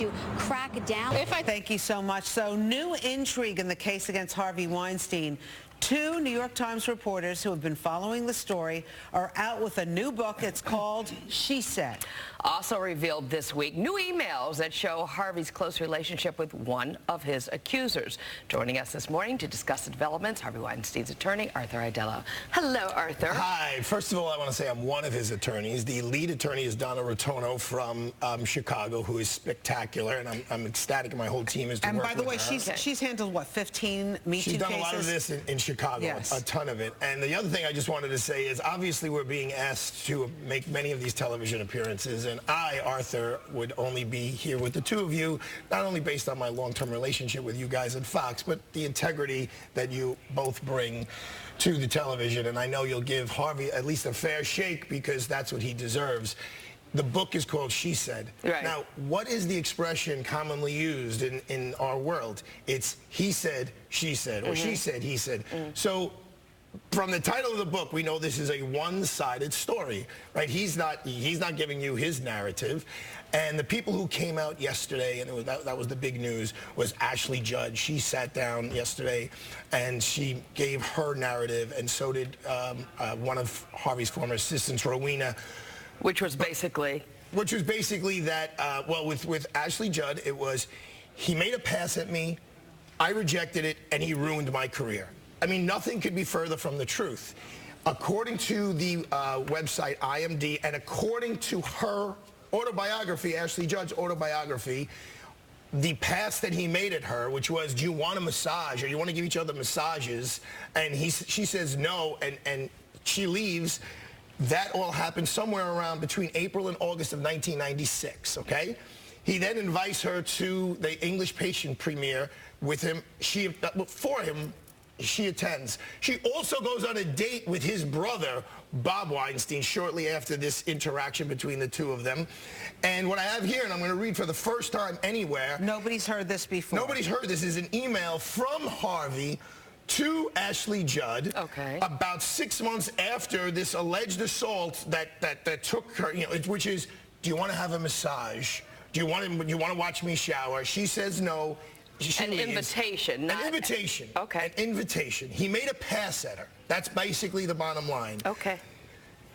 to crack down. Thank you so much. So, new intrigue in the case against Harvey Weinstein. Two New York Times reporters who have been following the story are out with a new book. It's called She Said. Also revealed this week, new emails that show Harvey's close relationship with one of his accusers. Joining us this morning to discuss the developments, Harvey Weinstein's attorney, Arthur Aidala. Hello, Arthur. Hi. First of all, I want to say I'm one of his attorneys. The lead attorney is Donna Rotono from Chicago, who is spectacular, and I'm ecstatic, and my whole team is to work with her. And by the way, she's handled, what, 15 Me Too cases? She's done a lot of this in Chicago, yes. a ton of it. And the other thing I just wanted to say is, obviously, we're being asked to make many of these television appearances, and I, Arthur, would only be here with the two of you, not only based on my long-term relationship with you guys at Fox, but the integrity that you both bring to the television. And I know you'll give Harvey at least a fair shake, because that's what he deserves. The book is called She Said. Right. Now, what is the expression commonly used in our world? It's he said, she said, or she said, he said. So from the title of the book, we know this is a one-sided story, right? He's not giving you his narrative. And the people who came out yesterday, and that was the big news, was Ashley Judd. She sat down yesterday, and she gave her narrative, and so did one of Harvey's former assistants, Rowena. Which was basically that, well, with Ashley Judd, it was, he made a pass at me, I rejected it, and he ruined my career. I mean, nothing could be further from the truth. According to the website IMD, and according to her autobiography, Ashley Judd's autobiography, the pass that he made at her, which was, do you want a massage, or you want to give each other massages? And she says no, and she leaves. That all happened somewhere around between April and August of 1996, okay? He then invites her to the English Patient premiere with him. For him, she attends. She also goes on a date with his brother, Bob Weinstein, shortly after this interaction between the two of them. And what I have here, and I'm going to read for the first time anywhere. Nobody's heard this before. Nobody's heard this. Is an email from Harvey to Ashley Judd, about 6 months after this alleged assault that took her, which is, do you want to have a massage? Do you want to watch me shower? She says no. An invitation. An invitation. Okay. An invitation. He made a pass at her. That's basically the bottom line. Okay.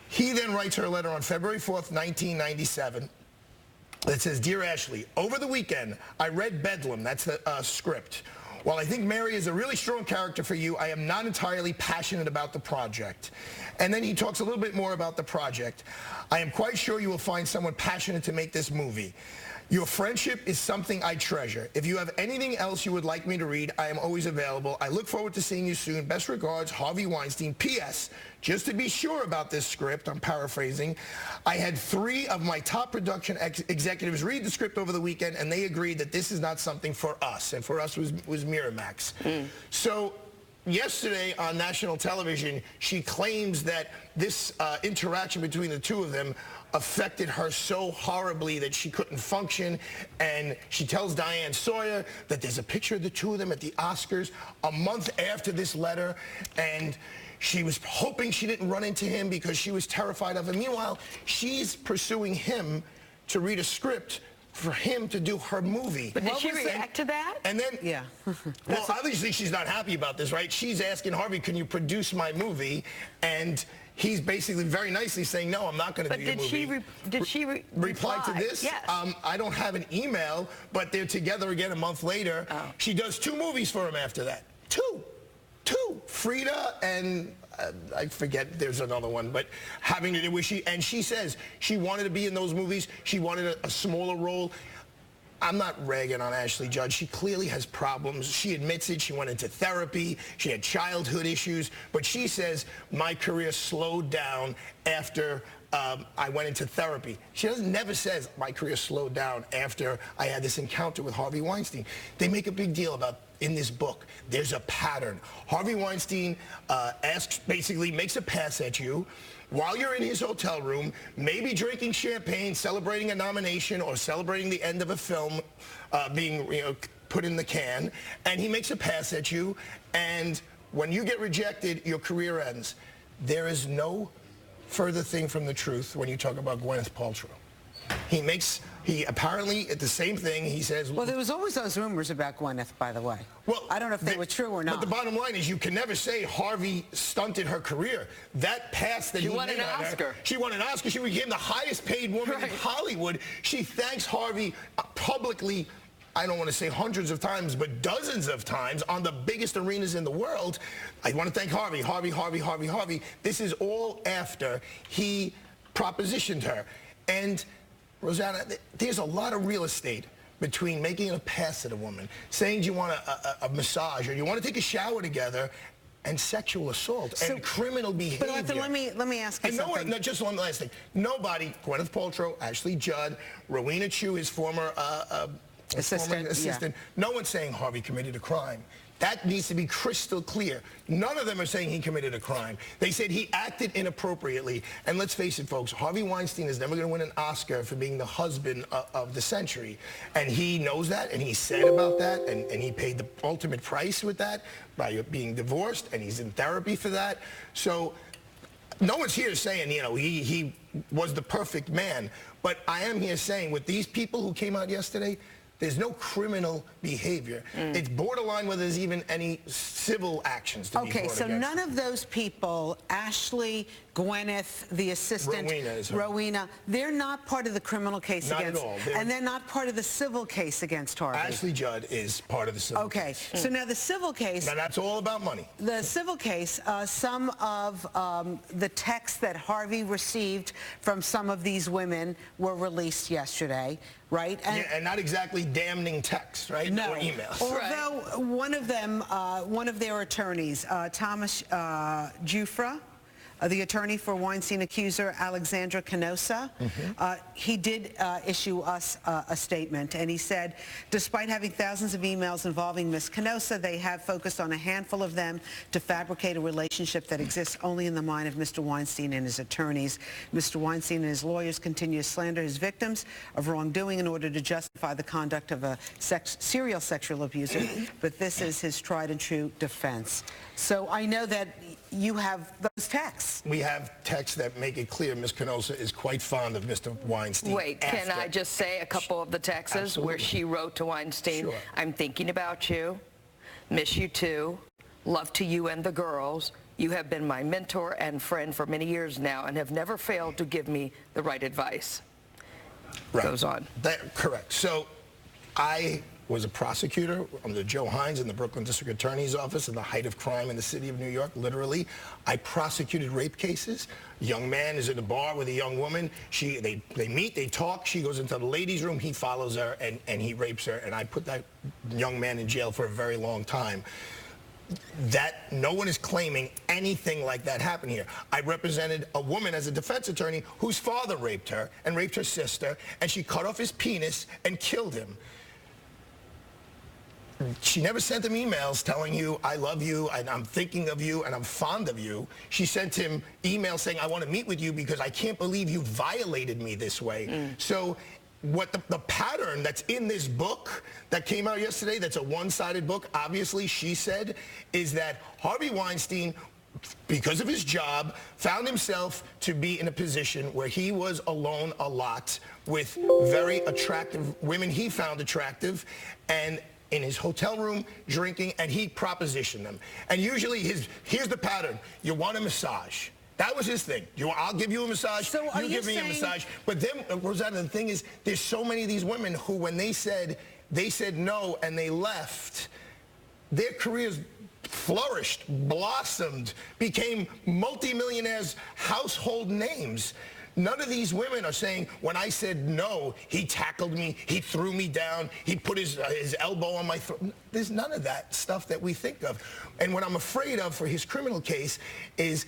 He then writes her a letter on February 4th, 1997. That says, Dear Ashley, over the weekend, I read Bedlam. That's the script. While I think Mary is a really strong character for you, I am not entirely passionate about the project. And then he talks a little bit more about the project. I am quite sure you will find someone passionate to make this movie. Your friendship is something I treasure. If you have anything else you would like me to read, I am always available. I look forward to seeing you soon. Best regards, Harvey Weinstein. P.S. Just to be sure about this script, I'm paraphrasing, I had 3 of my top production executives read the script over the weekend, and they agreed that this is not something for us, and for us was Miramax. So yesterday on national television, she claims that this interaction between the two of them affected her so horribly that she couldn't function, and she tells Diane Sawyer that there's a picture of the two of them at the Oscars a month after this letter, and she was hoping she didn't run into him because she was terrified of him. Meanwhile, she's pursuing him to read a script for him to do her movie. But did she react to that? And then, yeah. Well, obviously she's not happy about this, right? She's asking Harvey, can you produce my movie? And he's basically very nicely saying, no, I'm not going to do your movie. Did she reply to this? Yes. I don't have an email, but they're together again a month later. She does 2 movies for him after that. 2. Frida and I forget, there's another one, but having to do with she says she wanted to be in those movies. She wanted a smaller role. I'm not ragging on Ashley Judd. She clearly has problems. She admits it. She went into therapy. She had childhood issues. But she says, my career slowed down after I went into therapy. She never says my career slowed down after I had this encounter with Harvey Weinstein. They make a big deal about, in this book, there's a pattern. Harvey Weinstein basically makes a pass at you while you're in his hotel room, maybe drinking champagne, celebrating a nomination, or celebrating the end of a film being put in the can, and he makes a pass at you, and when you get rejected, your career ends. There is no further thing from the truth when you talk about Gwyneth Paltrow. He apparently, at the same thing, he says... Well, there was always those rumors about Gwyneth, by the way. Well, I don't know if they were true or not. But the bottom line is you can never say Harvey stunted her career. That pass that he won made an on Oscar. Her, she won an Oscar. She became the highest paid woman in Hollywood. She thanks Harvey publicly, I don't want to say hundreds of times, but dozens of times on the biggest arenas in the world. I want to thank Harvey, Harvey. This is all after he propositioned her. And Rosanna, there's a lot of real estate between making a pass at a woman, saying you want a massage or you want to take a shower together, and sexual assault and criminal behavior. But Arthur, let me ask you something. No, just one last thing. Nobody, Gwyneth Paltrow, Ashley Judd, Rowena Chiu, his former assistant, no one's saying Harvey committed a crime. That needs to be crystal clear. None of them are saying he committed a crime. They said he acted inappropriately. And let's face it, folks, Harvey Weinstein is never going to win an Oscar for being the husband of the century. And he knows that, and he's sad about that, and he paid the ultimate price with that by being divorced, and he's in therapy for that. So no one's here saying, you know, he was the perfect man. But I am here saying with these people who came out yesterday, there's no criminal behavior. It's borderline whether there's even any civil actions to be brought against. Okay, so none of those people, Ashley, Gwyneth, the assistant, Rowena, they're not part of the criminal case against... Not at all. And they're not part of the civil case against Harvey. Ashley Judd is part of the civil case. Okay, so now the civil case... Now that's all about money. The civil case, some of the texts that Harvey received from some of these women were released yesterday, right? And, yeah, and not exactly damning texts, right? No. Or emails. Although one of them, one of their attorneys, Thomas Jufra, the attorney for Weinstein accuser Alexandra Canosa, he did issue us a statement, and he said, despite having thousands of emails involving Ms. Canosa, they have focused on a handful of them to fabricate a relationship that exists only in the mind of Mr. Weinstein and his attorneys. Mr. Weinstein and his lawyers continue to slander his victims of wrongdoing in order to justify the conduct of a serial sexual abuser, but this is his tried and true defense. So I know that you have those texts. We have texts that make it clear Ms. Canosa is quite fond of Mr. Weinstein. Wait, can I just say a couple of the texts where she wrote to Weinstein? Sure. I'm thinking about you, miss you too, love to you and the girls. You have been my mentor and friend for many years now and have never failed to give me the right advice. Right. Goes on. Correct. So I was a prosecutor under Joe Hines in the Brooklyn District Attorney's Office in the height of crime in the city of New York, literally. I prosecuted rape cases. A young man is in a bar with a young woman. They meet, they talk. She goes into the ladies' room. He follows her, and he rapes her. And I put that young man in jail for a very long time. That no one is claiming anything like that happened here. I represented a woman as a defense attorney whose father raped her and raped her sister, and she cut off his penis and killed him. She never sent him emails telling you, I love you, and I'm thinking of you, and I'm fond of you. She sent him emails saying, I want to meet with you because I can't believe you violated me this way. So what the pattern that's in this book that came out yesterday, that's a one-sided book, obviously, she said, is that Harvey Weinstein, because of his job, found himself to be in a position where he was alone a lot with very attractive women he found attractive, and in his hotel room drinking, and he propositioned them. And usually here's the pattern. You want a massage. That was his thing. I'll give you a massage, so you give me a massage. But then, Rosanna, the thing is, there's so many of these women who, when they said no and they left, their careers flourished, blossomed, became multimillionaires, household names. None of these women are saying, when I said no, he tackled me, he threw me down, he put his elbow on my throat. There's none of that stuff that we think of. And what I'm afraid of for his criminal case is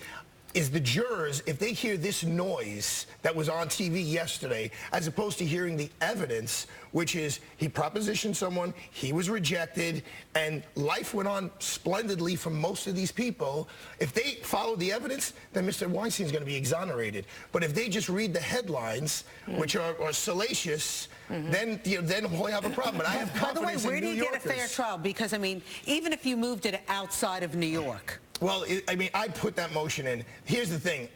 the jurors, if they hear this noise that was on TV yesterday, as opposed to hearing the evidence, which is he propositioned someone, he was rejected, and life went on splendidly for most of these people. If they follow the evidence, then Mr. Weinstein's going to be exonerated. But if they just read the headlines, which are salacious, then we'll have a problem. But I have confidence in New Yorkers. By the way, where do you get a fair trial? Because, I mean, even if you moved it outside of New York. Well, I mean, I put that motion in. Here's the thing.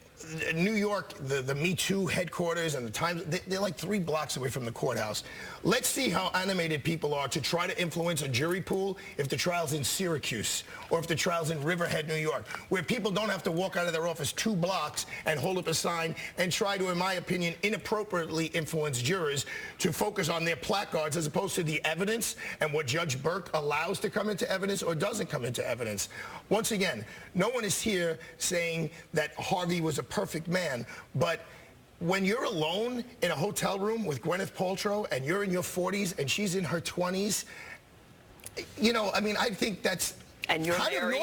New York, the Me Too headquarters and the Times, they're like 3 blocks away from the courthouse. Let's see how animated people are to try to influence a jury pool if the trial's in Syracuse or if the trial's in Riverhead, New York, where people don't have to walk out of their office 2 blocks and hold up a sign and try to, in my opinion, inappropriately influence jurors to focus on their placards as opposed to the evidence and what Judge Burke allows to come into evidence or doesn't come into evidence. Once again, no one is here saying that Harvey was a perfect man, but when you're alone in a hotel room with Gwyneth Paltrow and you're in your 40s and she's in her 20s, you know, I mean, I think that's and you're married.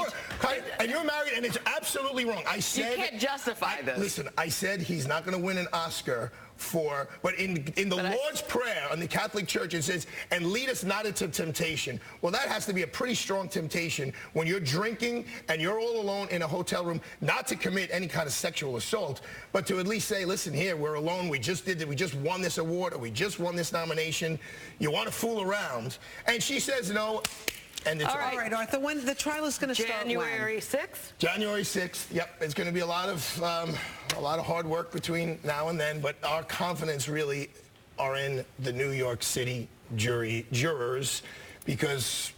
And you're married, and it's absolutely wrong. I said you can't justify this. Listen, I said he's not going to win an Oscar for, but in the Lord's Prayer on the Catholic Church, it says, and lead us not into temptation. Well, that has to be a pretty strong temptation when you're drinking and you're all alone in a hotel room, not to commit any kind of sexual assault, but to at least say, listen, here, we're alone. We just did it. We just won this award, or we just won this nomination. You want to fool around? And she says no. And it's all right, Arthur, when the trial is going to start January 6th? January 6th, yep. It's going to be a lot of hard work between now and then, but our confidence really are in the New York City jurors, because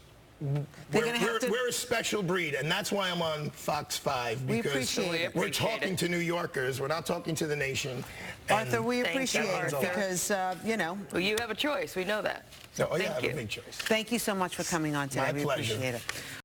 we're a special breed, and that's why I'm on Fox 5, because we're talking to New Yorkers. We're not talking to the nation. Arthur, we appreciate it because, you know. Well, you have a choice. We know that. So, yeah, I have a big choice. Thank you so much for coming on today. My pleasure. We appreciate it.